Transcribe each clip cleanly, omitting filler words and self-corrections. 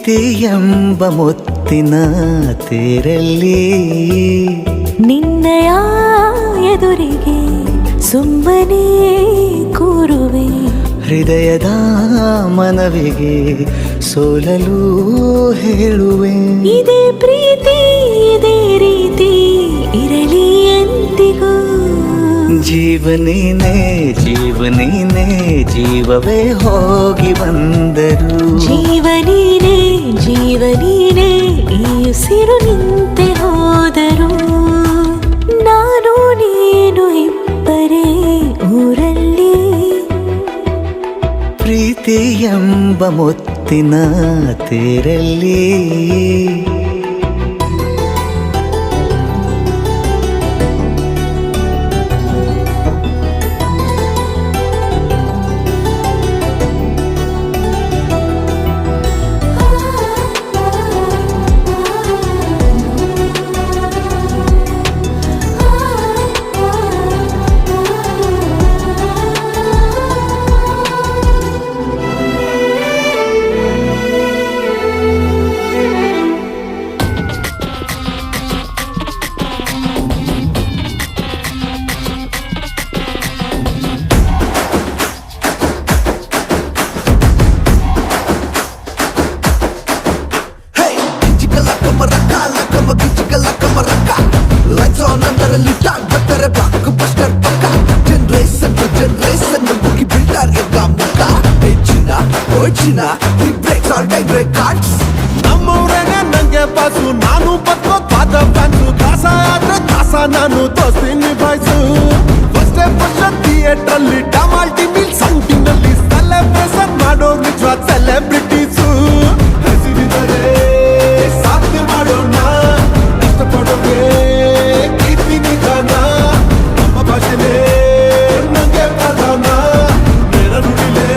ಪ್ರೀತಿ ಎಂಬ ಮುತ್ತಿನ ತೇರಲ್ಲಿ ನಿನ್ನಯ ಎದುರಿಗೆ ಸುಮ್ಮನೆ ಕೂರುವೆ. ಹೃದಯದ ಮನವಿಗೆ ಸೋಲಲು ಹೇಳುವೆ. ಇದೇ ಪ್ರೀತಿ ಇದೇ ರೀತಿ ಇರಲಿ ಎಂದಿಗೂ. ಜೀವನೇನೆ ಜೀವನೇನೆ ಜೀವವೇ ಹೋಗಿ ಬಂದರು. ಜೀವನೀನೇ ಜೀವನೀನೇ ಈ ಉಸಿರು ನಿಂತೆ ಹೋದರು. ನಾನು ನೀನು ಇಬ್ಬರೇ ಊರಲ್ಲಿ. ಪ್ರೀತಿ ಎಂಬ ಮುತ್ತಿನ ತೇರಲ್ಲಿ ನಮ್ಮವ್ರೇನೆ ನಂಗೆ ಬಾಸು. ನಾನು ಬದುಕೋ ಪಾದ ಫ್ಯಾನ್ಸು. ದಾಸ ಆದ್ರೆ ದಾಸ ನಾನು ದೋಸ್ತಿ ನಿಭಾಯಿಸು. ಫಸ್ಟ್ ಥಿಯೇಟರ್ ಅಲ್ಲಿ ಡಮಾಲ್ಟಿ ಮೀಲ್ ಸೌಂಡಿಂಗ್ ನಲ್ಲಿ ಸೆಲೆಬ್ರೇಷನ್ ಮಾಡೋ ನಿಜವಾದ ಸೆಲೆಬ್ರಿಟೀಸು. ಹಸಿರಿದರೆ ಸಾಧ್ಯ ಮಾಡೋಣ, ಇಷ್ಟಪಡೋಕೆ ಕೀರ್ತಿ ನಿಧಾನ. ನಮ್ಮ ಭಾಷೆನೇ ನಂಗೆ ಪ್ರಧಾನ, ಬೇರೆ ನುಡಿಲೇ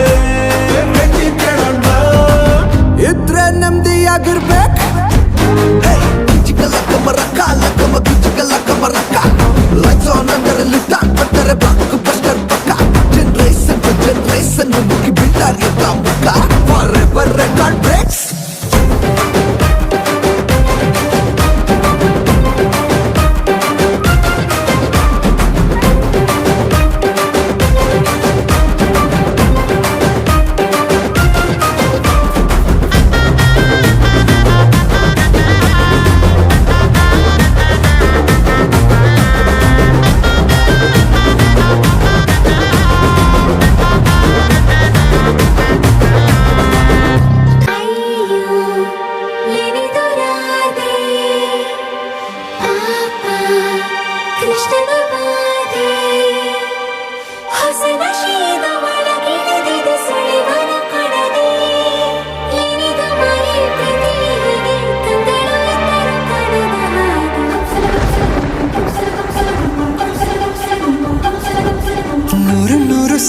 ಭೇಟಿ ಕೇಳೋಣ. ಇದ್ರೆ ನೆಮ್ಮದಿಯಾಗಿರ್ಬೇಕು. ಲೈಟ್ಸ್ ಆನ್ ಅಂದರಲ್ಲಿ ಟಾಕ್ ಬರ್ತಾರೆ ಬ್ಲಾಕ್ ಬಸ್ಟರ್ ಪಕ್ಕ. ಜನರೇಷನ್ ಟು ಜನರೇಷನ್ ಮುಗಿ ಬಿಲ್ಡರ್ ಎದ್ದ ಮುಖ. Forever record breaks.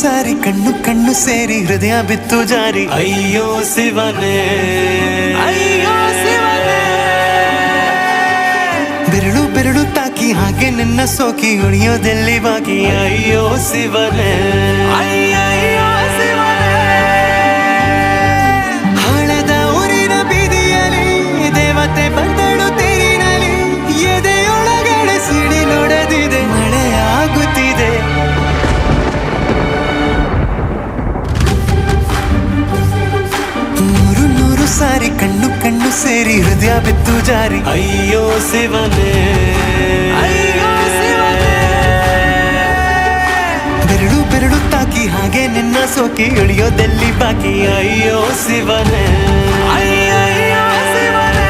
ಸಾರಿ ಕಣ್ಣು ಕಣ್ಣು ಸೇರಿ ಹೃದಯ ಬಿತ್ತು ಜಾರಿ. ಅಯ್ಯೋ ಶಿವನೇ ಅಯ್ಯೋ ಶಿವನೇ. ಬೆರಳು ಬೆರಳು ತಾಕಿ ಹಾಗೆ ನಿನ್ನ ಸೋಕಿ ಉಳಿಯೋದೆಲ್ಲಿ ಬಾಕಿ. ಅಯ್ಯೋ ಶಿವನೇ ಅಯ್ಯಯ್ಯೋ ಶಿವನೇ. ಹಾಳದ ಊರಿನ ಬೀದಿಯಲ್ಲಿ ದೇವತೆ ಬಂದಳು ತೇರಿನಲ್ಲಿ. ಎದೆಯೊಳಗಡೆ ಸಿಡಿ ನೋಡದಿದೆ, ಮಳೆಯಾಗುತ್ತಿದೆ. ಸಾರಿ ಕಣ್ಣು ಕಣ್ಣು ಸೇರಿ ಹೃದಯ ಬಿತ್ತು ಜಾರಿ. ಅಯ್ಯೋ ಶಿವನೇ ಅಯ್ಯೋ ಶಿವನೇ. ಬೆರಳು ಬೆರಳು ತಾಕಿ ಹಾಗೆ ನಿನ್ನ ಸೋಕಿ ಇಳಿಯೋದೆಲ್ಲಿ ಬಾಕಿ. ಅಯ್ಯೋ ಶಿವನೇ ಅಯ್ಯಯ್ಯೋ ಶಿವನೇ.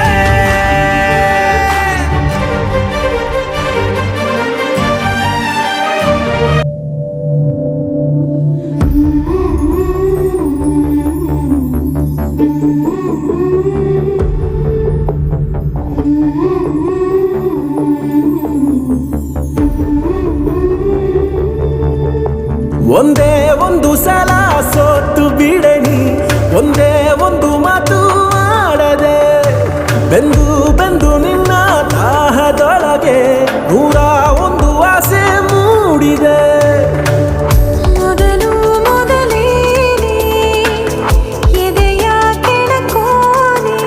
ಒಂದೇ ಒಂದು ಸಲ ಸೋತು ಬಿಡಣಿ, ಒಂದೇ ಒಂದು ಮಾತು ಆಡದೆ. ಬೆಂದು ಬೆಂದು ನಿನ್ನ ದಾಹದೊಳಗೆ ನೂರ ಒಂದು ಆಸೆ ಮೂಡಿದೆ. ಮೊದಲೇನೆ ಎದೆಯ ಕೆಣಕೋನೆ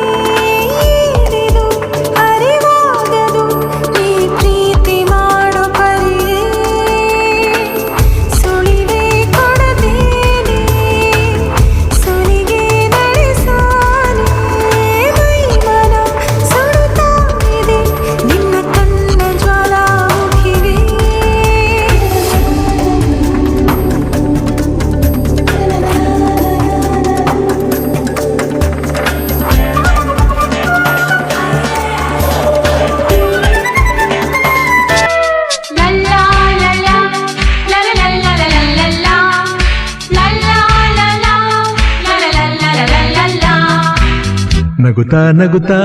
ನಗುತ್ತಾ ನಗುತ್ತಾ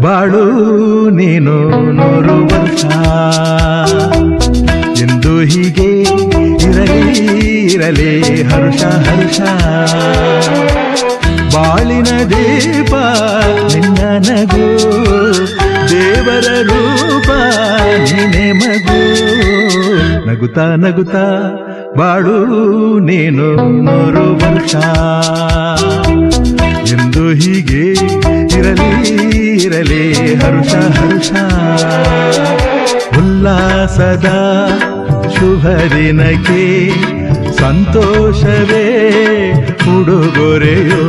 ಬಾಳು ನೀನು 100 ವರ್ಷ ಎಂದು ಹೀಗೆ ಇರಲಿ ಇರಲಿ ಹರುಷ ಹರುಷ ಬಾಳಿನ ದೀಪ ನಿನ್ನ ನಗು ದೇವರ ರೂಪ ನೀನೆ ಮಗು ನಗುತ್ತಾ ನಗುತ್ತಾ ಬಾಳು ನೀನು 100 ವರ್ಷ ಎಂದು ಹೀಗೆ ಇರಲಿ ಇರಲಿ ಹರುಷ ಹರುಷ ಉಲ್ಲಾಸದ ಶುಭ ದಿನಕ್ಕೆ ಸಂತೋಷವೇ ಉಡುಗೊರೆಯೋ